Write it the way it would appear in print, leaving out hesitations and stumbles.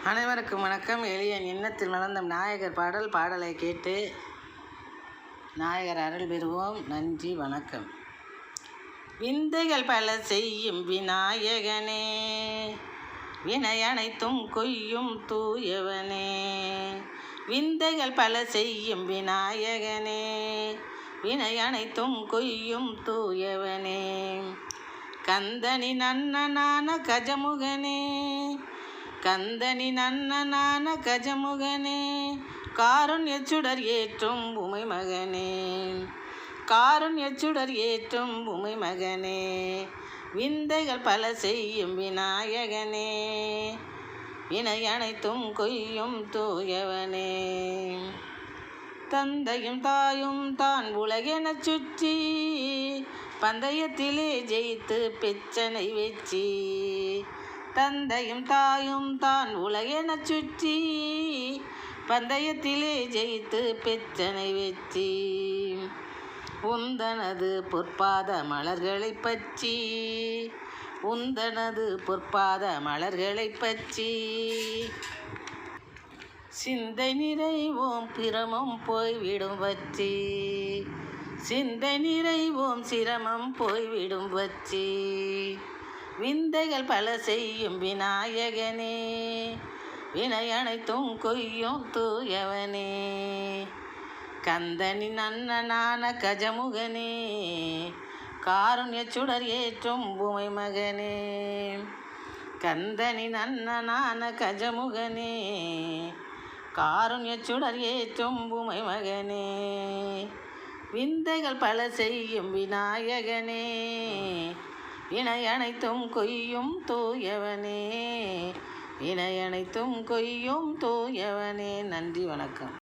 அனைவருக்கும் வணக்கம். எளியன் எண்ணத்தில் வளர்ந்த நாயகர் பாடலை கேட்டு நாயகர் அருள் பெறுவோம். நன்றி, வணக்கம். விந்தைகள் பல செய்யும் விநாயகனே, வினை அனைத்தும் கொய்யும் தூயவனே. விந்தைகள் பல செய்யும் விநாயகனே, வினை அனைத்தும் கொய்யும் தூயவனே. கந்தனின் அண்ணனான கஜமுகனே, கந்தனின் அண்ணனான கஜமுகனே. காருண்யச் சுடர் ஏற்றும் உமை மகனே, காருண்யச் சுடர் ஏற்றும் உமை மகனே. விந்தைகள் பல செய்யும் விநாயகனே, வினை அனைத்தும் கொய்யும் தூயவனே. தந்தையும் தாயும் தான் உலகெனச் சுற்றி, பந்தயத்திலே ஜெயித்து பெற்றனை வெற்றி. தந்தையும் தாயும் தான் உலகெனச் சுற்றி, பந்தயத்திலே ஜெயித்து பெற்றனை வெற்றி. உந்தனது பொற்பாத மலர்களை பற்றி, உந்தனது பொற்பாத மலர்களை பற்றி. சிந்தை நிறைவோம் பிரமம் போய்விடும் வற்றி, சிந்தை நிறைவோம் சிரமம் போய்விடும் வற்றி. விந்தைகள் பல செய்யும் விநாயகனே, வினை அனைத்தும் கொய்யும் தூயவனே. கந்தனின் அண்ணனான கஜமுகனே, காருண்யச் சுடர் ஏற்றும் உமை மகனே. கந்தனின் அண்ணனான கஜமுகனே, காருண்யச் சுடர் ஏற்றும் உமை மகனே. விந்தைகள் பல செய்யும் விநாயகனே, வினை அனைத்தும் கொய்யும் தூயவனே, வினை அனைத்தும் கொய்யும் தூயவனே. நன்றி, வணக்கம்.